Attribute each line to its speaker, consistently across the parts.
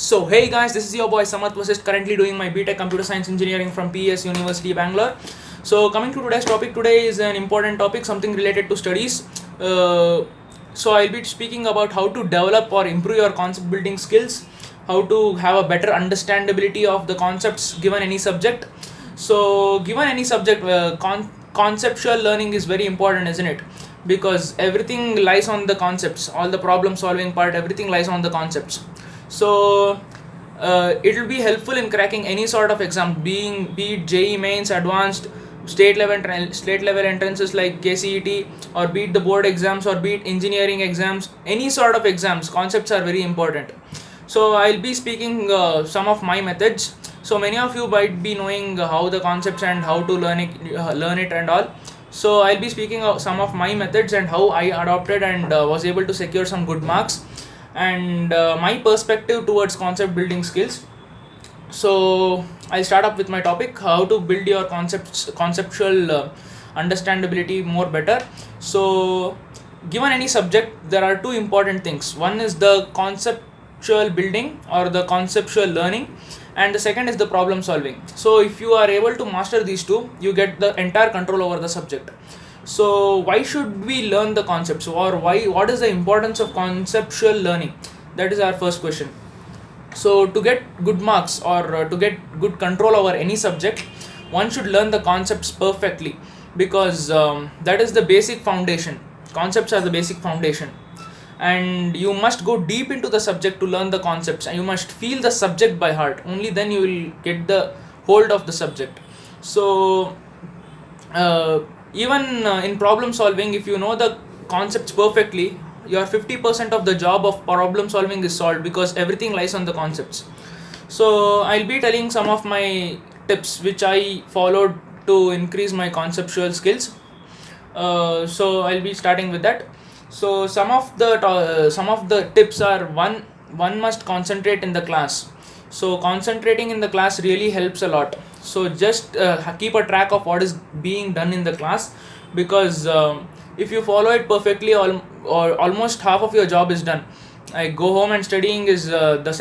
Speaker 1: So hey guys, this is your boy Samat Vasist, currently doing my BTech Computer Science Engineering from PS University Bangalore. So coming to today's topic, today is an important topic, something related to studies. So I'll be speaking about how to develop or improve your concept building skills, how to have a better understandability of the concepts given any subject. So given any subject, conceptual learning is very important, isn't it? Because everything lies on the concepts, all the problem solving part, everything lies on the concepts. So it will be helpful in cracking any sort of exam, be it JEE mains, advanced, state level entrances like KCET, or be it the board exams, or be it engineering exams, any sort of exams. Concepts are very important. So I'll be speaking some of my methods. So many of you might be knowing how the concepts and how to learn it and all. So I'll be speaking of some of my methods and how I adopted and was able to secure some good marks, and my perspective towards concept building skills. So I'll start up with my topic: how to build your conceptual understandability more better. So given any subject, there are two important things. One is the conceptual building or the conceptual learning, and the second is the problem solving. So if you are able to master these two, you get the entire control over the subject. So why should we learn the concepts, or what is the importance of conceptual learning? That is our first question. So to get good marks, or to get good control over any subject, one should learn the concepts perfectly, because that is the basic foundation. Concepts are the basic foundation, and you must go deep into the subject to learn the concepts, and you must feel the subject by heart. Only then you will get the hold of the subject. So uh, even in problem solving, if you know the concepts perfectly, your 50% of the job of problem solving is solved, because everything lies on the concepts. So I'll be telling some of my tips which I followed to increase my conceptual skills. So I'll be starting with that. So some of the tips are: one must concentrate in the class. So concentrating in the class really helps a lot. So just keep a track of what is being done in the class, because if you follow it perfectly, or almost half of your job is done. Like, go home and studying is the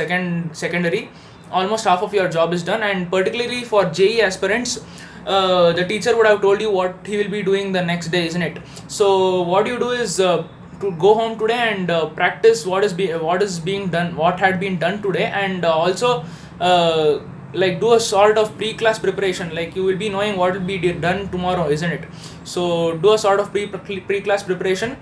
Speaker 1: secondary. Almost half of your job is done, and particularly for JE aspirants, the teacher would have told you what he will be doing the next day, isn't it? So what you do is to go home today and practice what is being done, what had been done today, and also like, do a sort of pre-class preparation. Like, you will be knowing what will be done tomorrow, isn't it? So do a sort of pre-class preparation,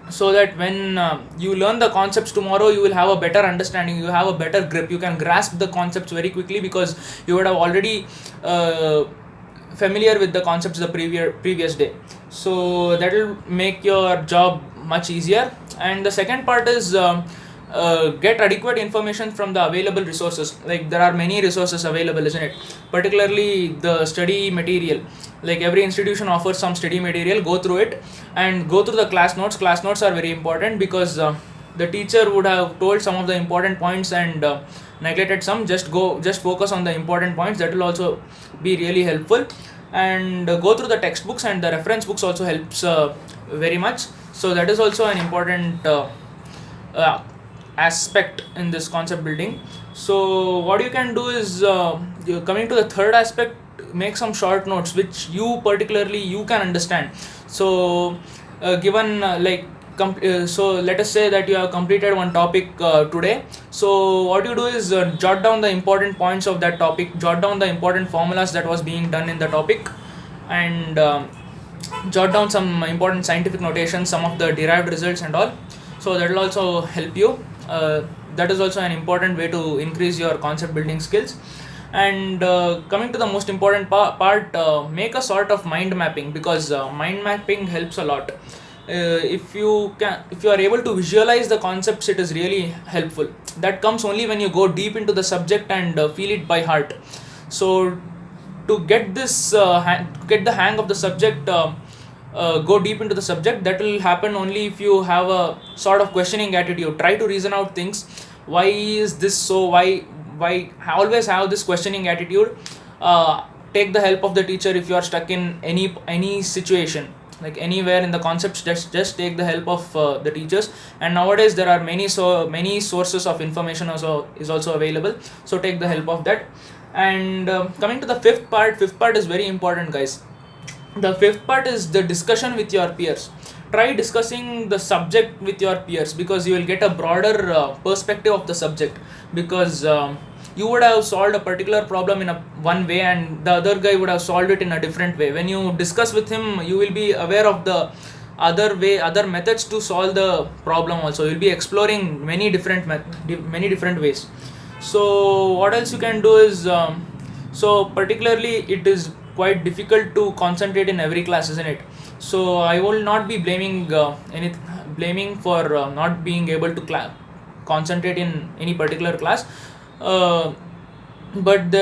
Speaker 1: so that when you learn the concepts tomorrow, you will have a better understanding, you have a better grip, you can grasp the concepts very quickly, because you would have already familiar with the concepts the previous day. So that will make your job much easier. And the second part is, get adequate information from the available resources. Like, there are many resources available, isn't it? Particularly the study material. Like, every institution offers some study material. Go through it, and go through the class notes are very important, because the teacher would have told some of the important points and neglected some. Just focus on the important points. That will also be really helpful. And go through the textbooks, and the reference books also helps very much. So that is also an important uh, aspect in this concept building. So what you can do is, you're coming to the third aspect, make some short notes which you can understand. So given like so let us say that you have completed one topic today. So what you do is, jot down the important points of that topic, jot down the important formulas that was being done in the topic, and jot down some important scientific notations, some of the derived results and all. So that will also help you. That is also an important way to increase your concept building skills. And coming to the most important part, make a sort of mind mapping, because mind mapping helps a lot. If you are able to visualize the concepts, it is really helpful. That comes only when you go deep into the subject and feel it by heart. So to get get the hang of the subject, go deep into the subject. That will happen only if you have a sort of questioning attitude. Try to reason out things. Why is this so? Why always have this questioning attitude? Take the help of the teacher if you are stuck in any situation. like anywhere in the concepts, just take the help of the teachers. And nowadays there are many sources of information also is also available, so take the help of that. And coming to the fifth part is very important, guys. The fifth part is the discussion with your peers. Try discussing the subject with your peers, because you will get a broader perspective of the subject. Because you would have solved a particular problem in a one way, and the other guy would have solved it in a different way. When you discuss with him, you will be aware of the other methods to solve the problem also. You'll be exploring many different ways. So what else you can do is, so particularly it is quite difficult to concentrate in every class, isn't it? So I will not be blaming for not being able to concentrate in any particular class. uh, but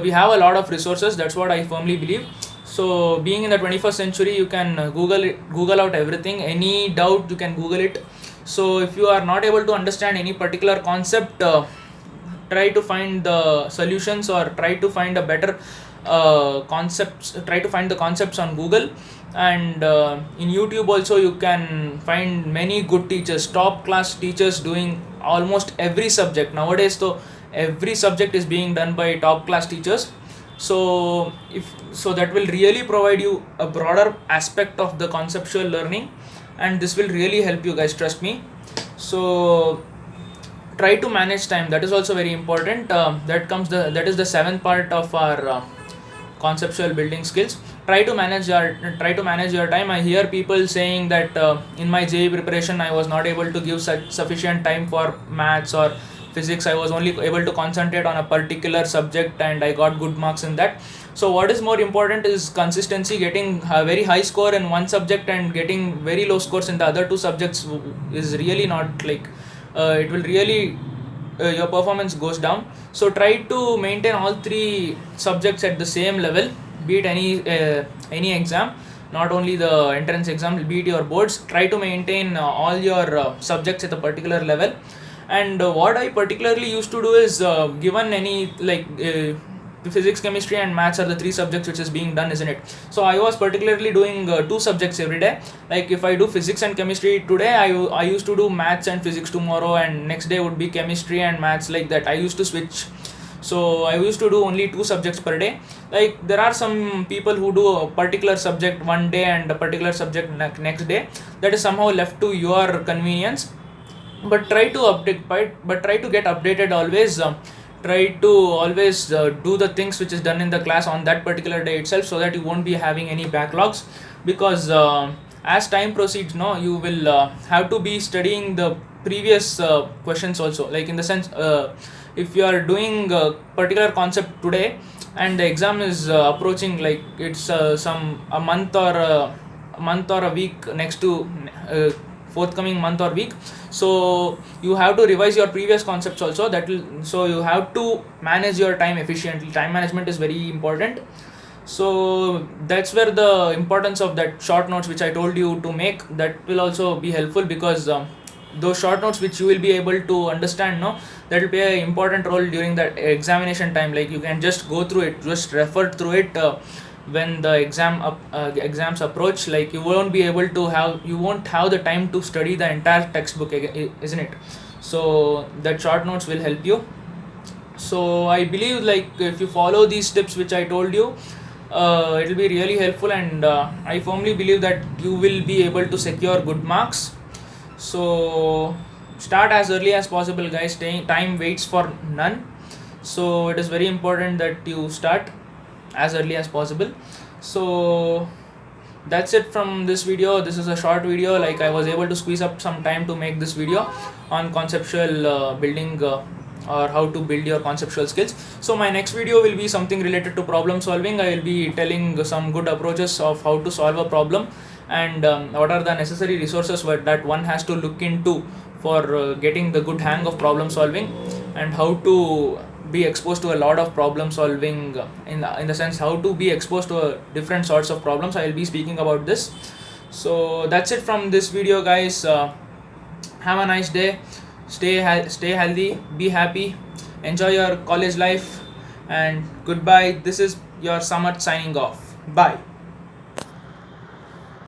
Speaker 1: we have a lot of resources, that's what I firmly believe. So being in the 21st century, you can google out everything. Any doubt, you can google it. So if you are not able to understand any particular concept, try to find the solutions, or try to find a better concepts try to find the concepts on Google. And in YouTube also you can find many good teachers, top class teachers doing almost every subject nowadays. So every subject is being done by top class teachers. So if so, that will really provide you a broader aspect of the conceptual learning, and this will really help you guys, trust me. So try to manage time, that is also very important. That is the seventh part of our conceptual building skills. Try to manage your time. I hear people saying that in my JE preparation I was not able to give such sufficient time for maths or physics. I was only able to concentrate on a particular subject and I got good marks in that. So what is more important is consistency. Getting a very high score in one subject and getting very low scores in the other two subjects is really not like, it will really your performance goes down. So try to maintain all three subjects at the same level, be it any exam, not only the entrance exam, be it your boards. Try to maintain all your subjects at a particular level. And what I particularly used to do is, given any physics, chemistry and maths are the three subjects which is being done, isn't it? So I was particularly doing two subjects every day. Like if I do physics and chemistry today, I used to do maths and physics tomorrow, and next day would be chemistry and maths, like that I used to switch. So I used to do only two subjects per day. Like there are some people who do a particular subject one day and a particular subject next day. That is somehow left to your convenience. But try to get updated always. Try to always do the things which is done in the class on that particular day itself, so that you won't be having any backlogs. Because as time proceeds, no, you will have to be studying the previous questions also. Like in the sense, if you are doing a particular concept today and the exam is approaching, like it's a month or a week next to forthcoming month or week, so you have to revise your previous concepts also. So you have to manage your time efficiently. Time management is very important. So that's where the importance of that short notes which I told you to make, that will also be helpful. Because those short notes which you will be able to understand, no, that will play an important role during that examination time. Like you can just go through it, just refer through it when the exams approach. Like you won't have the time to study the entire textbook, isn't it? So that short notes will help you. So I believe, like if you follow these tips which I told you, it will be really helpful. And I firmly believe that you will be able to secure good marks. So start as early as possible, guys. Time waits for none. So it is very important that you start as early as possible. So that's it from this video. This is a short video. Like I was able to squeeze up some time to make this video on conceptual building, or how to build your conceptual skills. So my next video will be something related to problem solving. I will be telling some good approaches of how to solve a problem, and what are the necessary resources that one has to look into for getting the good hang of problem solving, and how to be exposed to a lot of problem solving, in the sense how to be exposed to different sorts of problems. I will be speaking about this. So that's it from this video, guys. Have a nice day. Stay healthy, be happy, enjoy your college life, and goodbye. This is your Samarth signing off. Bye.